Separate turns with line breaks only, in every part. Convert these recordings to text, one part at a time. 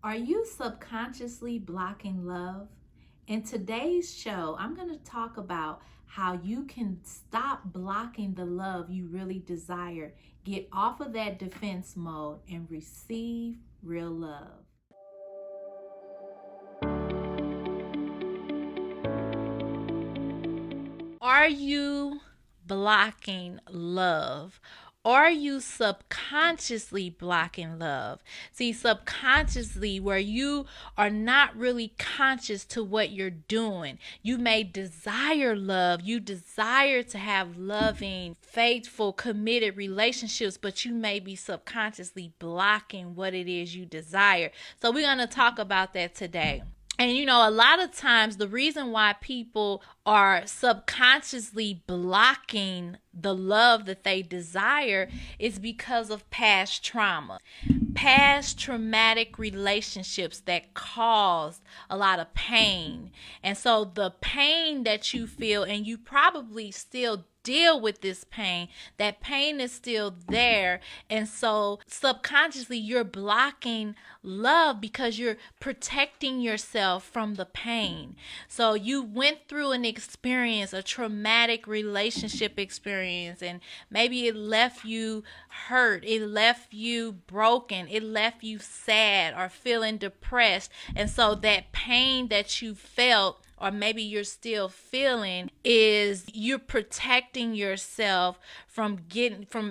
Are you subconsciously blocking love? In today's show, I'm going to talk about how you can stop blocking the love you really desire, get off of that defense mode, and receive real love. Are you blocking love? Are you subconsciously blocking love? See, subconsciously, where you are not really conscious to what you're doing. You may desire love. You desire to have loving, faithful, committed relationships, but you may be subconsciously blocking what it is you desire. So we're going to talk about that today. And a lot of times the reason why people are subconsciously blocking the love that they desire is because of past trauma, past traumatic relationships that caused a lot of pain. And so the pain that you feel, and you probably still deal with this pain, that pain is still there. And so subconsciously you're blocking love because you're protecting yourself from the pain. So you went through an experience, a traumatic relationship experience, and maybe it left you hurt, it left you broken, it left you sad or feeling depressed. And so that pain that you felt, or maybe you're still feeling, is you're protecting yourself from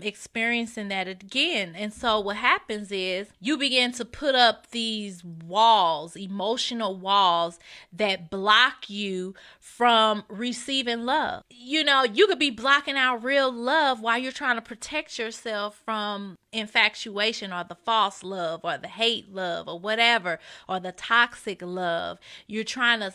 experiencing that again. And so what happens is you begin to put up these walls, emotional walls, that block you from receiving love. You could be blocking out real love while you're trying to protect yourself from infatuation or the false love or the hate love or whatever, or the toxic love. You're trying to,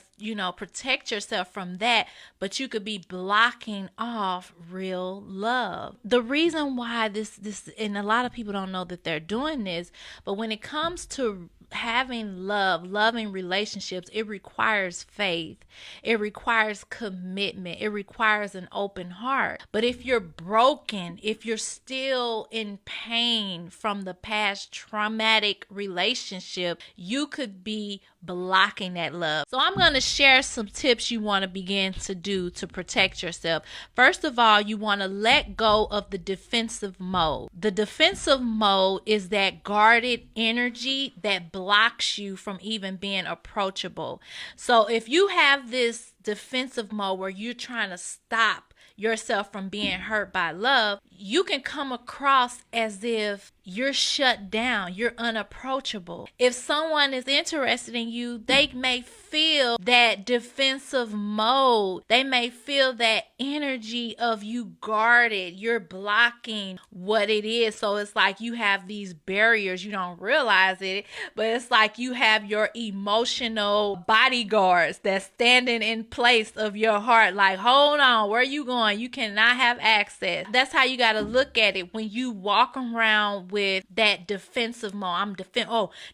protect yourself from that, but you could be blocking off real love. The reason why this, and a lot of people don't know that they're doing this, but when it comes to having loving relationships, it requires faith. It requires commitment. It requires an open heart. But if you're broken, if you're still in pain from the past traumatic relationship, you could be blocking that love. So I'm going to share some tips you want to begin to do to protect yourself. First of all, you want to let go of the defensive mode. The defensive mode is that guarded energy that blocks you from even being approachable. So if you have this defensive mode where you're trying to stop yourself from being hurt by love, you can come across as if you're shut down, you're unapproachable. If someone is interested in you, they may feel that defensive mode. They may feel that energy of you guarded. You're blocking what it is. So it's like you have these barriers. You don't realize it, but it's like you have your emotional bodyguards that's standing in place of your heart. Like, hold on, where are you going? You cannot have access. That's how you got to look at it when you walk around with that defensive mode.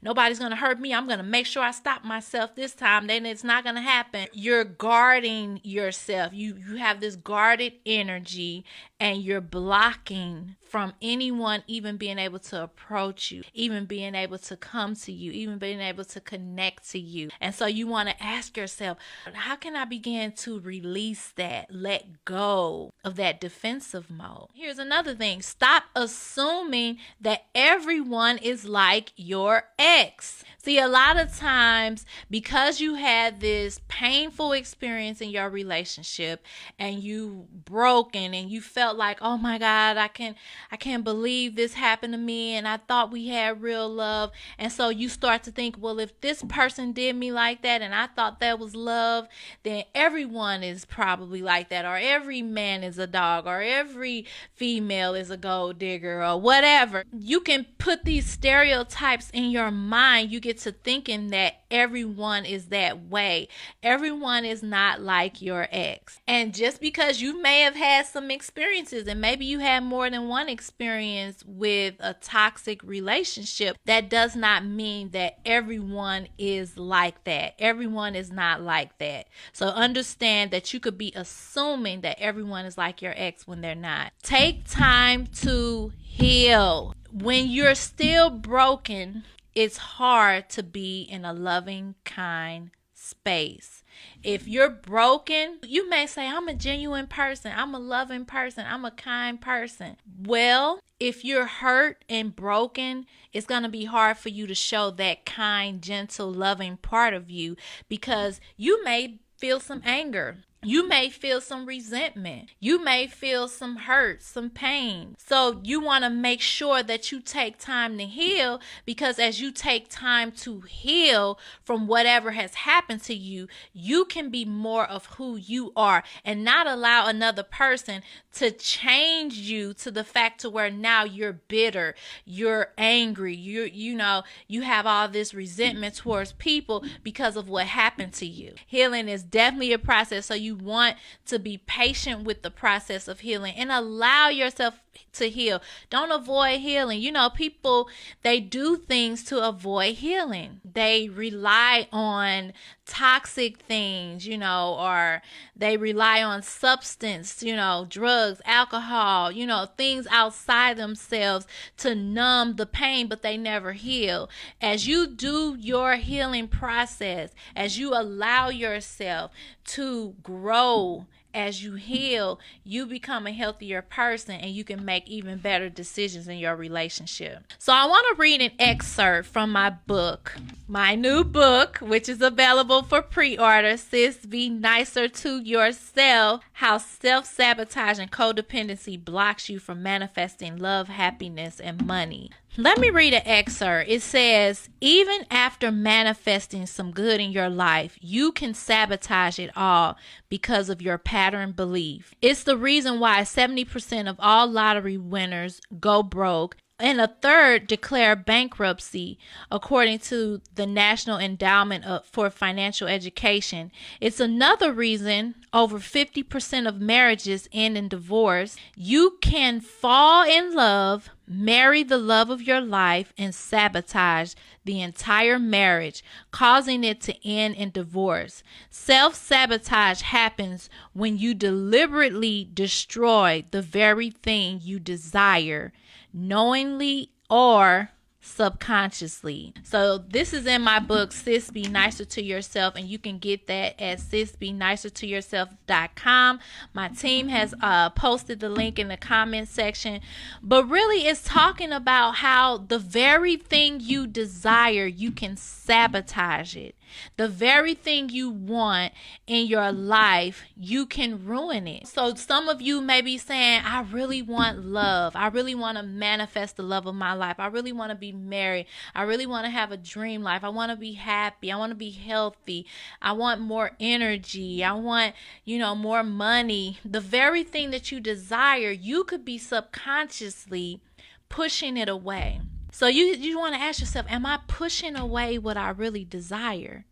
Nobody's going to hurt me. I'm going to make sure I stop myself this time. Then it's not going to happen. You're guarding yourself. You have this guarded energy, and you're blocking from anyone even being able to approach you, even being able to come to you, even being able to connect to you. And so you want to ask yourself, how can I begin to release that, let go of that defensive mode? Here's another thing. Stop assuming that everyone is like your ex. See, a lot of times, because you had this painful experience in your relationship and you broken and you felt like, oh my God, I can't believe this happened to me, and I thought we had real love. And so you start to think, well, if this person did me like that and I thought that was love, then everyone is probably like that, or every man is a dog, or every female is a gold digger, or whatever. You can put these stereotypes in your mind. You get to thinking that everyone is that way. Everyone is not like your ex. And just because you may have had some experiences, and maybe you had more than one experience with a toxic relationship, that does not mean that everyone is like that. Everyone is not like that. So understand that you could be assuming that everyone is like your ex when they're not. Take time to heal. When you're still broken, it's hard to be in a loving, kind space. If you're broken, you may say, I'm a genuine person, I'm a loving person, I'm a kind person. Well, if you're hurt and broken, it's going to be hard for you to show that kind, gentle, loving part of you, because you may feel some anger. You may feel some resentment. You may feel some hurt, some pain. So you want to make sure that you take time to heal, because as you take time to heal from whatever has happened to you, you can be more of who you are and not allow another person to change you to the fact to where now you're bitter, you're angry, you have all this resentment towards people because of what happened to you. Healing is definitely a process, so you want to be patient with the process of healing and allow yourself to heal. Don't avoid healing. People, they do things to avoid healing. They rely on toxic things, or they rely on substance, drugs, alcohol, things outside themselves to numb the pain, but they never heal. As you do your healing process, as you allow yourself to grow, as you heal, you become a healthier person and you can make even better decisions in your relationship. So I want to read an excerpt from my book, my new book, which is available for pre-order, Sis Be Nicer to Yourself, How Self-Sabotage and Codependency Blocks You from Manifesting Love, Happiness, and Money. Let me read an excerpt. It says, even after manifesting some good in your life, you can sabotage it all because of your pattern belief. It's the reason why 70% of all lottery winners go broke and a third declare bankruptcy, according to the National Endowment for Financial Education. It's another reason over 50% of marriages end in divorce. You can fall in love, marry the love of your life, and sabotage the entire marriage, causing it to end in divorce. Self-sabotage happens when you deliberately destroy the very thing you desire, knowingly or subconsciously. So this is in my book, Sis Be Nicer to Yourself, and you can get that at sisbenicertoyourself.com. My team has posted the link in the comment section, but really it's talking about how the very thing you desire, you can sabotage it. The very thing you want in your life, you can ruin it. So some of you may be saying, I really want love. I really want to manifest the love of my life. I really want to be married. I really want to have a dream life. I want to be happy. I want to be healthy. I want more energy. I want, more money. The very thing that you desire, you could be subconsciously pushing it away. So you want to ask yourself, am I pushing away what I really desire?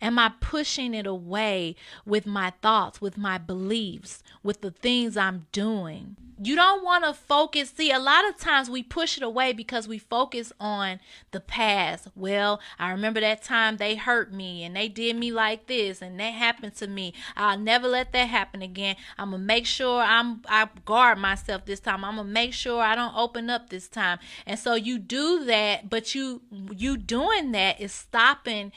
Am I pushing it away with my thoughts, with my beliefs, with the things I'm doing? You don't want to focus. See, a lot of times we push it away because we focus on the past. Well, I remember that time they hurt me and they did me like this and that happened to me. I'll never let that happen again. I'm going to make sure I guard myself this time. I'm going to make sure I don't open up this time. And so you do that, but you doing that is stopping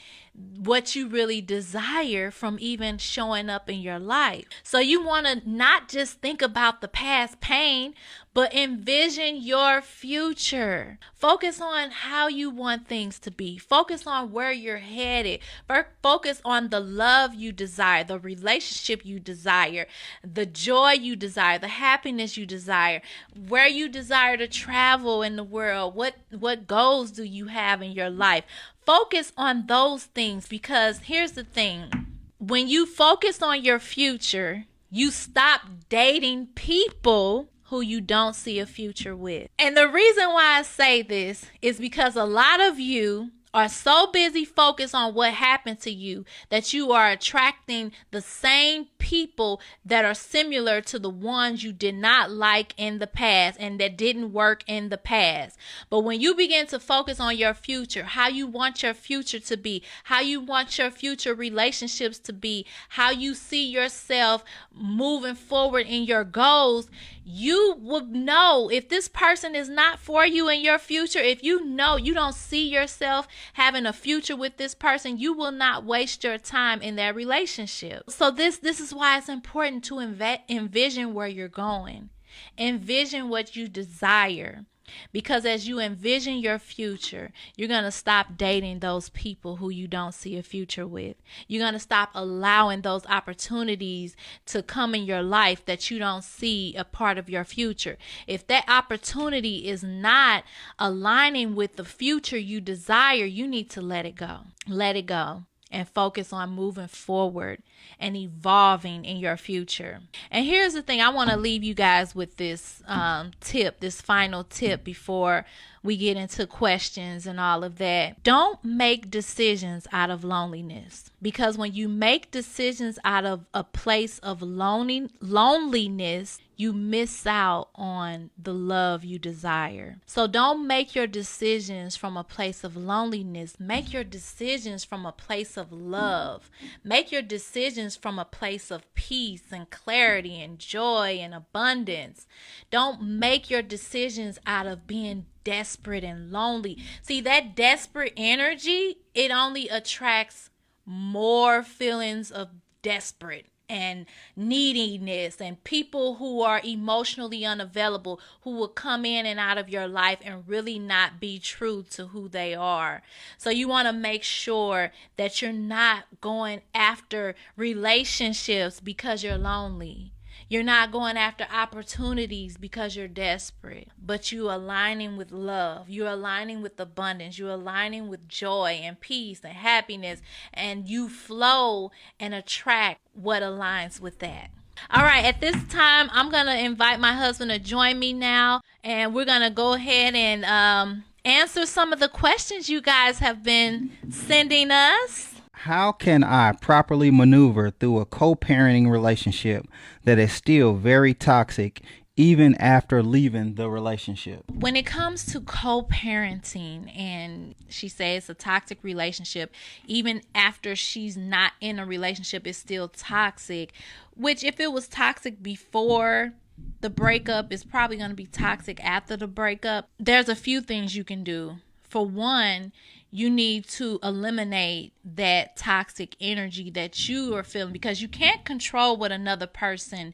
what you really desire from even showing up in your life. So you want to not just think about the past pain, but envision your future. Focus on how you want things to be. Focus on where you're headed. Focus on the love you desire, the relationship you desire, the joy you desire, the happiness you desire, where you desire to travel in the world. What goals do you have in your life? Focus on those things, because here's the thing. When you focus on your future, you stop dating people who you don't see a future with. And the reason why I say this is because a lot of you are so busy focused on what happened to you that you are attracting the same people that are similar to the ones you did not like in the past and that didn't work in the past. But when you begin to focus on your future, how you want your future to be, how you want your future relationships to be, how you see yourself moving forward in your goals, you will know if this person is not for you in your future. If you know you don't see yourself having a future with this person, you will not waste your time in that relationship. So this is why it's important to envision where you're going. Envision what you desire. Because as you envision your future, you're going to stop dating those people who you don't see a future with. You're going to stop allowing those opportunities to come in your life that you don't see a part of your future. If that opportunity is not aligning with the future you desire, you need to let it go. Let it go. And focus on moving forward and evolving in your future. And here's the thing, I want to leave you guys with this tip, this final tip before we get into questions and all of that. Don't make decisions out of loneliness, because when you make decisions out of a place of loneliness, you miss out on the love you desire. So don't make your decisions from a place of loneliness. Make your decisions from a place of love. Make your decisions from a place of peace and clarity and joy and abundance. Don't make your decisions out of being desperate and lonely. See, that desperate energy, it only attracts more feelings of desperate and neediness and people who are emotionally unavailable, who will come in and out of your life and really not be true to who they are. So you want to make sure that you're not going after relationships because you're lonely. You're not going after opportunities because you're desperate, but you're aligning with love. You're aligning with abundance. You're aligning with joy and peace and happiness, and you flow and attract what aligns with that. All right, at this time, I'm going to invite my husband to join me now, and we're going to go ahead and answer some of the questions you guys have been sending us.
How can I properly maneuver through a co-parenting relationship that is still very toxic even after leaving the relationship?
When it comes to co-parenting, and she says it's a toxic relationship, even after she's not in a relationship, it's still toxic, which if it was toxic before the breakup, it's probably going to be toxic after the breakup. There's a few things you can do. For one, you need to eliminate that toxic energy that you are feeling, because you can't control what another person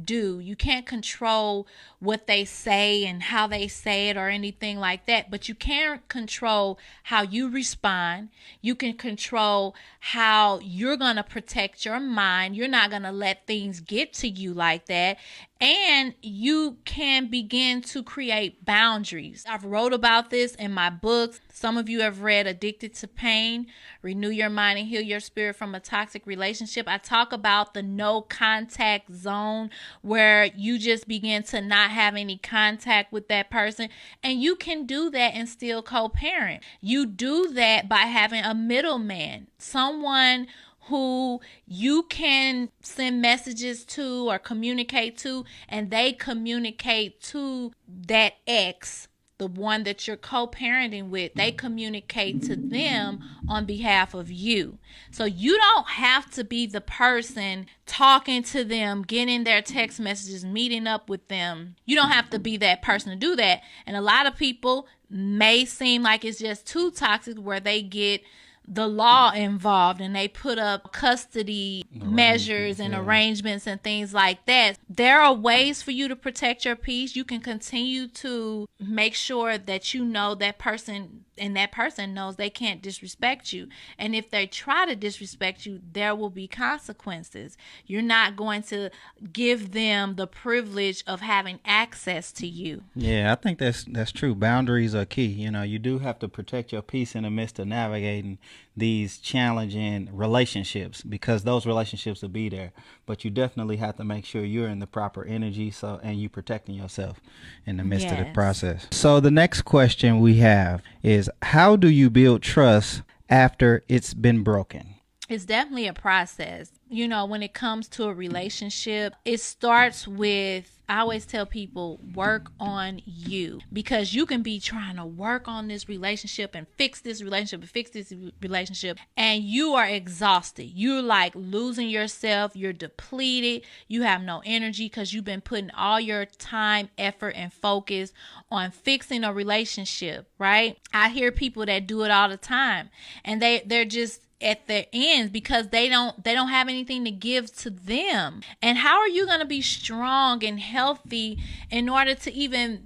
do. You can't control what they say and how they say it or anything like that, but you can control how you respond. You can control how you're going to protect your mind. You're not going to let things get to you like that. And you can begin to create boundaries. I've wrote about this in my books. Some of you have read Addicted to Pain, Renew Your Mind and Heal Your Spirit from a Toxic Relationship. I talk about the no contact zone, where you just begin to not have any contact with that person. And you can do that and still co-parent. You do that by having a middleman, someone who you can send messages to or communicate to, and they communicate to that ex, the one that you're co-parenting with. They communicate to them on behalf of you. So you don't have to be the person talking to them, getting their text messages, meeting up with them. You don't have to be that person to do that. And a lot of people may seem like it's just too toxic, where they get the law involved and they put up custody measures and arrangements and things like that. There are ways for you to protect your peace. You can continue to make sure that you know that person, and that person knows they can't disrespect you. And if they try to disrespect you, there will be consequences. You're not going to give them the privilege of having access to you.
Yeah, I think that's true. Boundaries are key. You know, you do have to protect your peace in the midst of navigating these challenging relationships, because those relationships will be there, but you definitely have to make sure you're in the proper energy, and you protecting yourself in the midst of the process. So the next question we have is, how do you build trust after it's been broken?
It's definitely a process. when it comes to a relationship, it starts with, I always tell people, work on you, because you can be trying to work on this relationship and fix this relationship and fix this relationship, and you are exhausted. You're like losing yourself. You're depleted. You have no energy because you've been putting all your time, effort, and focus on fixing a relationship, right? I hear people that do it all the time, and they're just at their ends because they don't have anything to give to them. And how are you going to be strong and healthy in order to even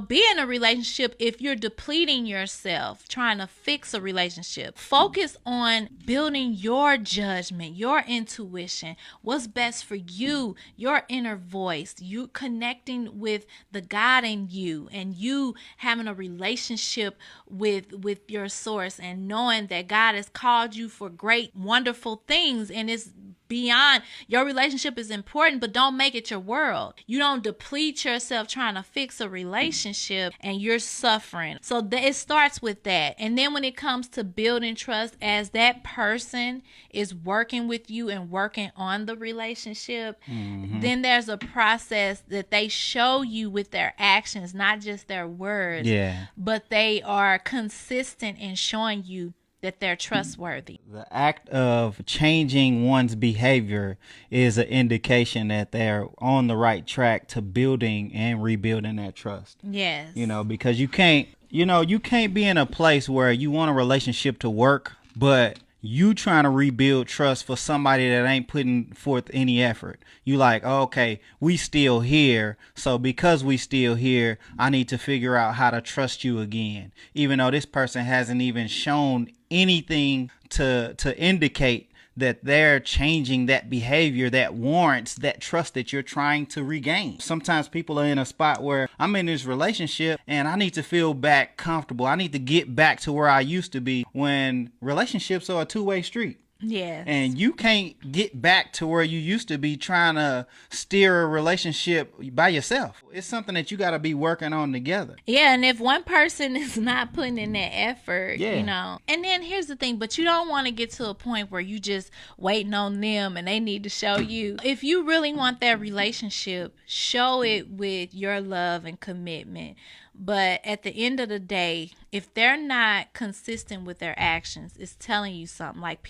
be in a relationship if you're depleting yourself trying to fix a relationship? Focus on building your judgment, your intuition, what's best for you, your inner voice, you connecting with the God in you, and you having a relationship with your source, and knowing that God has called you for great, wonderful things, and it's beyond. Your relationship is important, but don't make it your world. You don't deplete yourself trying to fix a relationship and you're suffering. So it starts with that. And then when it comes to building trust, as that person is working with you and working on the relationship, then there's a process that they show you with their actions, not just their words, but they are consistent in showing you that they're trustworthy.
The act of changing one's behavior is an indication that they're on the right track to building and rebuilding that trust.
Yes.
Because you can't be in a place where you want a relationship to work, but you trying to rebuild trust for somebody that ain't putting forth any effort. You like, oh, okay, we still here. So because we still here, I need to figure out how to trust you again. Even though this person hasn't even shown anything to indicate that they're changing that behavior that warrants that trust that you're trying to regain. Sometimes people are in a spot where I'm in this relationship and I need to feel back comfortable. I need to get back to where I used to be, when relationships are a two-way street.
Yes.
And you can't get back to where you used to be trying to steer a relationship by yourself. It's something that you got to be working on together.
Yeah, and if one person is not putting in that effort, And then here's the thing, but you don't want to get to a point where you just waiting on them and they need to show you. If you really want that relationship, show it with your love and commitment. But at the end of the day, if they're not consistent with their actions, it's telling you something. Like,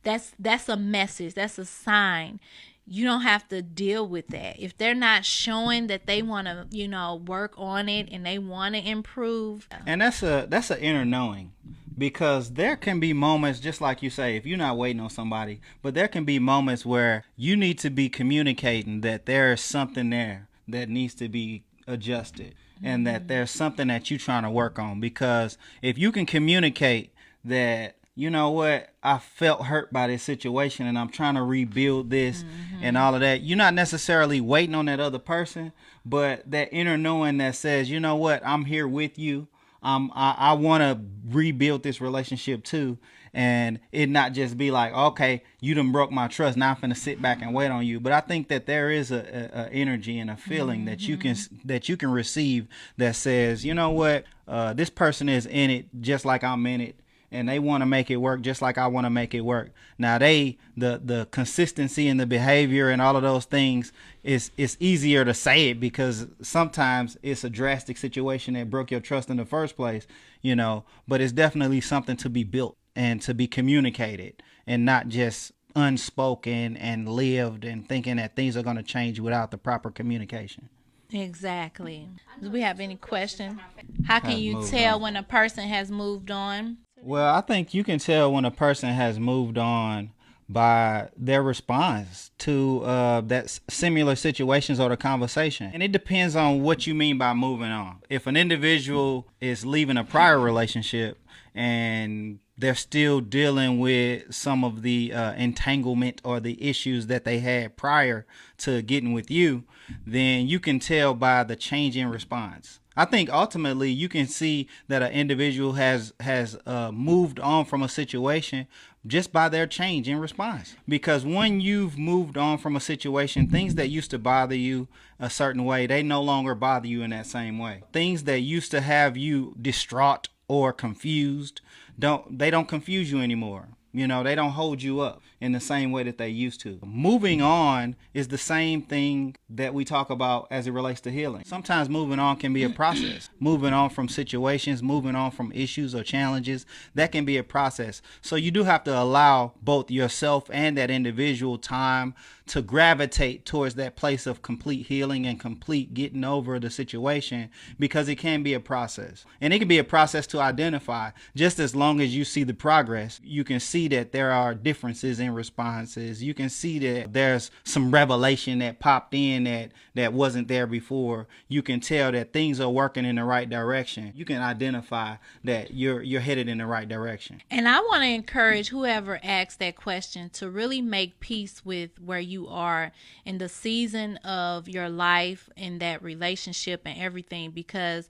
that's a message. That's a sign. You don't have to deal with that. If they're not showing that they want to, work on it and they want to improve.
And that's an inner knowing. Because there can be moments, just like you say, if you're not waiting on somebody, but there can be moments where you need to be communicating that there is something there that needs to be adjusted, and that there's something that you're trying to work on. Because if you can communicate that, you know what, I felt hurt by this situation and I'm trying to rebuild this and all of that, you're not necessarily waiting on that other person, but that inner knowing that says, you know what, I'm here with you. I want to rebuild this relationship too. And it not just be like, okay, you done broke my trust, now I'm finna sit back and wait on you. But I think that there is a energy and a feeling that you can receive that says, you know what, this person is in it just like I'm in it, and they want to make it work just like I want to make it work. Now the consistency and the behavior and all of those things, it's easier to say it because sometimes it's a drastic situation that broke your trust in the first place, but it's definitely something to be built and to be communicated, and not just unspoken and lived and thinking that things are going to change without the proper communication.
Exactly. Do we have any question? How can you tell when a person has moved on?
Well, I think you can tell when a person has moved on by their response to that similar situations or the conversation. And it depends on what you mean by moving on. If an individual is leaving a prior relationship and they're still dealing with some of the entanglement or the issues that they had prior to getting with you, then you can tell by the change in response. I think ultimately you can see that an individual has moved on from a situation just by their change in response. Because when you've moved on from a situation, things that used to bother you a certain way, they no longer bother you in that same way. Things that used to have you distraught or confused, don't confuse you anymore. You know, they don't hold you up in the same way that they used to. Moving on is the same thing that we talk about as it relates to healing. Sometimes moving on can be a process. Moving on from situations, moving on from issues or challenges, that can be a process. So you do have to allow both yourself and that individual time to gravitate towards that place of complete healing and complete getting over the situation, because it can be a process. And it can be a process to identify. Just as long as you see the progress, you can see that there are differences in responses. You can see that there's some revelation that popped in that wasn't there before. You can tell that things are working in the right direction. You can identify that you're headed in the right direction.
And I want to encourage whoever asks that question to really make peace with where you are in the season of your life, in that relationship and everything, because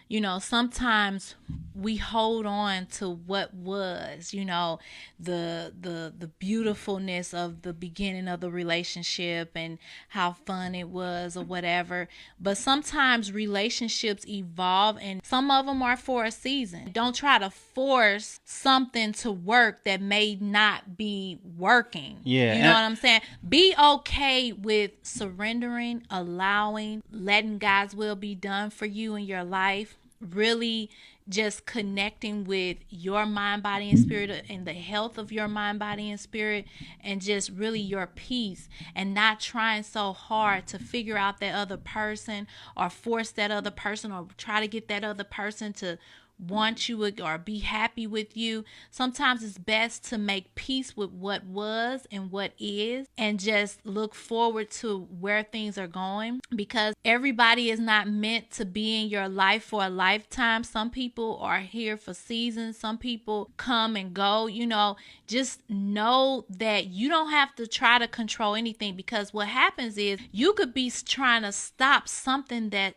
you know, sometimes we hold on to what was, you know, the beautifulness of the beginning of the relationship and how fun it was or whatever. But sometimes relationships evolve, and some of them are for a season. Don't try to force something to work that may not be working.
Yeah.
You know what I'm saying? Be okay with surrendering, allowing, letting God's will be done for you in your life. Really just connecting with your mind, body, and spirit, and the health of your mind, body, and spirit, and just really your peace, and not trying so hard to figure out that other person or force that other person or try to get that other person to want you or be happy with you. Sometimes it's best to make peace with what was and what is, and just look forward to where things are going, because everybody is not meant to be in your life for a lifetime. Some people are here for seasons. Some people come and go. You know, just know that you don't have to try to control anything, because what happens is you could be trying to stop something that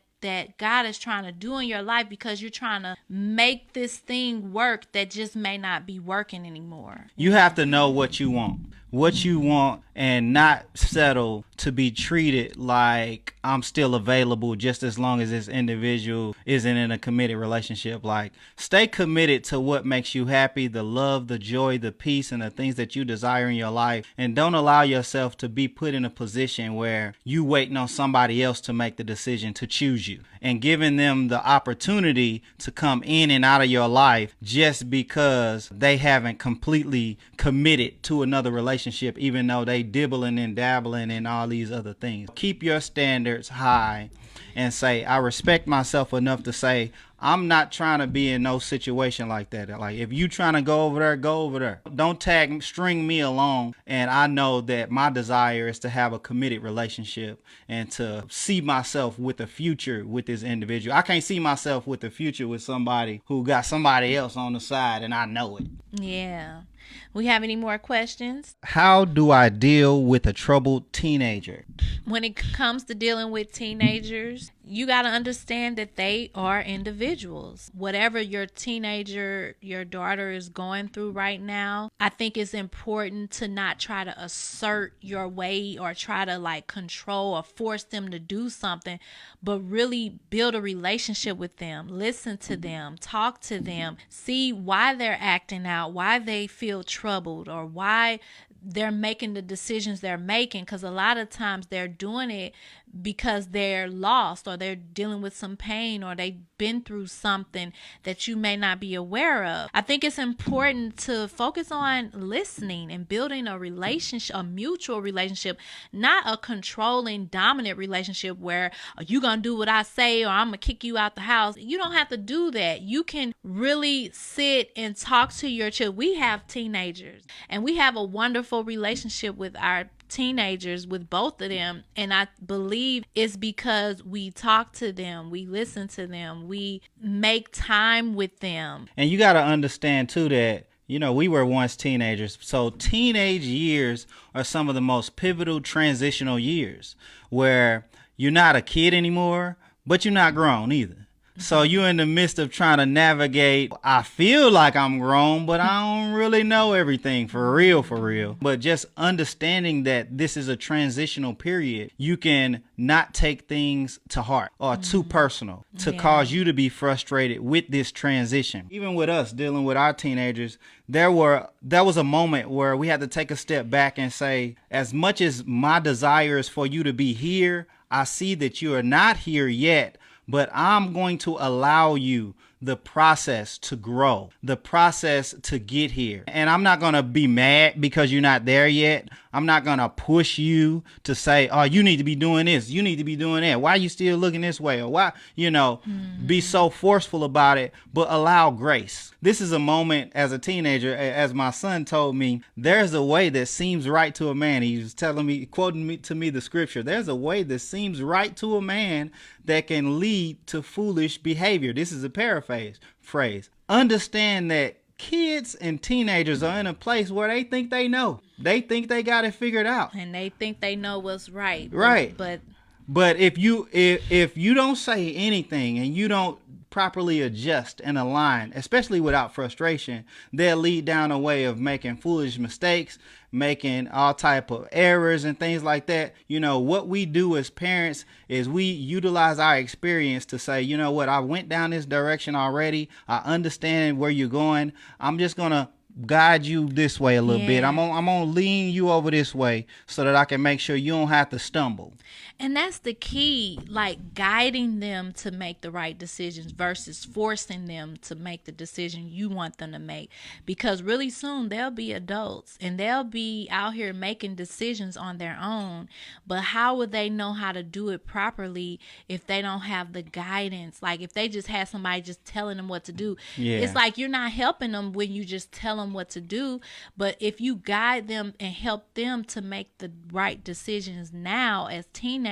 God is trying to do in your life, because you're trying to make this thing work that just may not be working anymore.
You have to know what you want, and not settle to be treated like I'm still available just as long as this individual isn't in a committed relationship. Like, stay committed to what makes you happy, the love, the joy, the peace, and the things that you desire in your life. And don't allow yourself to be put in a position where you waiting on somebody else to make the decision to choose you, and giving them the opportunity to come in and out of your life just because they haven't completely committed to another relationship, even though they dibbling and dabbling and all these other things. Keep your standards high and say, I respect myself enough to say, I'm not trying to be in no situation like that. Like, if you trying to go over there, go over there. Don't string me along. And I know that my desire is to have a committed relationship and to see myself with a future with this individual. I can't see myself with a future with somebody who got somebody else on the side, and I know it.
Yeah. We have any more questions?
How do I deal with a troubled teenager?
When it comes to dealing with teenagers, you got to understand that they are individuals. Whatever your teenager, your daughter is going through right now, I think it's important to not try to assert your way or try to like control or force them to do something, but really build a relationship with them. Listen to them, talk to them, see why they're acting out, why they feel troubled, or why they're making the decisions they're making, because a lot of times they're doing it because they're lost, or they're dealing with some pain, or they've been through something that you may not be aware of. I think it's important to focus on listening and building a relationship, a mutual relationship, not a controlling, dominant relationship where you gonna do what I say or I'm gonna kick you out the house. You don't have to do that. You can really sit and talk to your children. We have teenagers, and we have a wonderful relationship with our teenagers, with both of them, and I believe it's because we talk to them, we listen to them, we make time with them.
And you got to understand too that, you know, we were once teenagers, so teenage years are some of the most pivotal transitional years, where you're not a kid anymore, but you're not grown either. So you're in the midst of trying to navigate. I feel like I'm grown, but I don't really know everything for real, for real. But just understanding that this is a transitional period, you can not take things to heart or too personal to cause you to be frustrated with this transition. Even with us dealing with our teenagers, there was a moment where we had to take a step back and say, as much as my desire is for you to be here, I see that you are not here yet, but I'm going to allow you the process to grow, the process to get here. And I'm not going to be mad because you're not there yet. I'm not going to push you to say, oh, you need to be doing this. You need to be doing that. Why are you still looking this way? Or why, be so forceful about it, but allow grace. This is a moment as a teenager, as my son told me, there's a way that seems right to a man. He was quoting to me the scripture. There's a way that seems right to a man that can lead to foolish behavior. This is a paraphrase phrase. Understand that kids and teenagers are in a place where they think they know. They think they got it figured out.
And they think they know what's right.
Right.
But
if you don't say anything and you don't properly adjust and align, especially without frustration, they'll lead down a way of making foolish mistakes, making all type of errors and things like that. What we do as parents is we utilize our experience to say, you know what, I went down this direction already. I understand where you're going. I'm just going to guide you this way a little bit. I'm gonna lean you over this way so that I can make sure you don't have to stumble.
And that's the key, like guiding them to make the right decisions versus forcing them to make the decision you want them to make. Because really soon they'll be adults and they'll be out here making decisions on their own. But how would they know how to do it properly if they don't have the guidance? Like if they just had somebody just telling them what to do. It's like you're not helping them when you just tell them what to do. But if you guide them and help them to make the right decisions now as teenagers,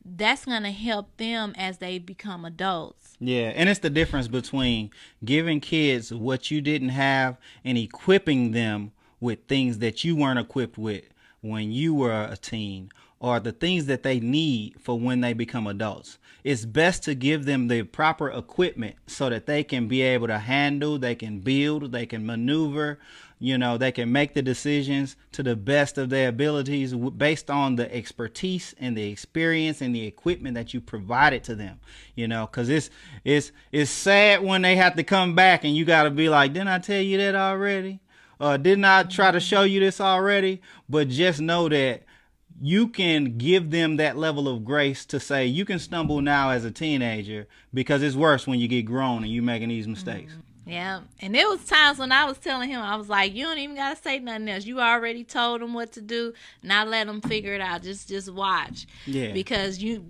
that's going to help them as they become adults.
Yeah, and it's the difference between giving kids what you didn't have and equipping them with things that you weren't equipped with when you were a teen, or the things that they need for when they become adults. It's best to give them the proper equipment so that they can be able to handle, they can build, they can maneuver, they can make the decisions to the best of their abilities based on the expertise and the experience and the equipment that you provided to them, because it's sad when they have to come back and you got to be like, didn't I tell you that already? Didn't I try to show you this already? But just know that you can give them that level of grace to say you can stumble now as a teenager because it's worse when you get grown and you're making these mistakes.
Yeah. And there was times when I was telling him, I was like, you don't even got to say nothing else. You already told them what to do. Now let them figure it out. Just watch. Yeah. Because you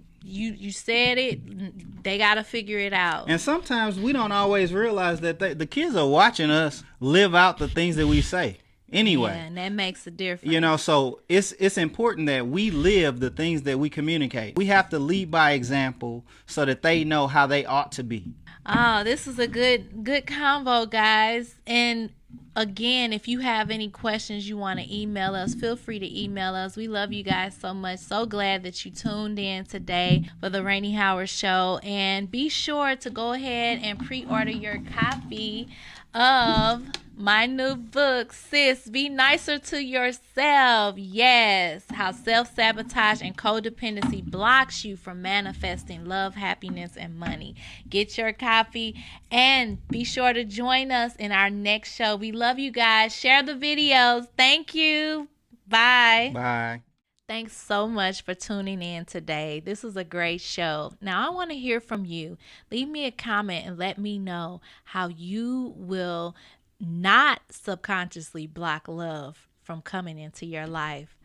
said it, they got to figure it out.
And sometimes we don't always realize that the kids are watching us live out the things that we say. Anyway,
and that makes a difference.
So it's important that we live the things that we communicate. We have to lead by example so that they know how they ought to be.
Oh, this is a good convo, guys. And again, if you have any questions you want to email us, feel free to email us. We love you guys so much. So glad that you tuned in today for the Rainie Howard Show. And be sure to go ahead and pre-order your copy of my new book, Sis, Be Nicer to Yourself. Yes, how self-sabotage and codependency blocks you from manifesting love, happiness, and money. Get your copy and be sure to join us in our next show. We love you guys. Share the videos. Thank you. Bye.
Bye.
Thanks so much for tuning in today. This was a great show. Now, I want to hear from you. Leave me a comment and let me know how you will not subconsciously block love from coming into your life.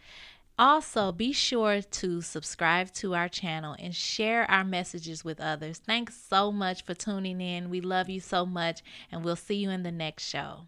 Also, be sure to subscribe to our channel and share our messages with others. Thanks so much for tuning in. We love you so much, and we'll see you in the next show.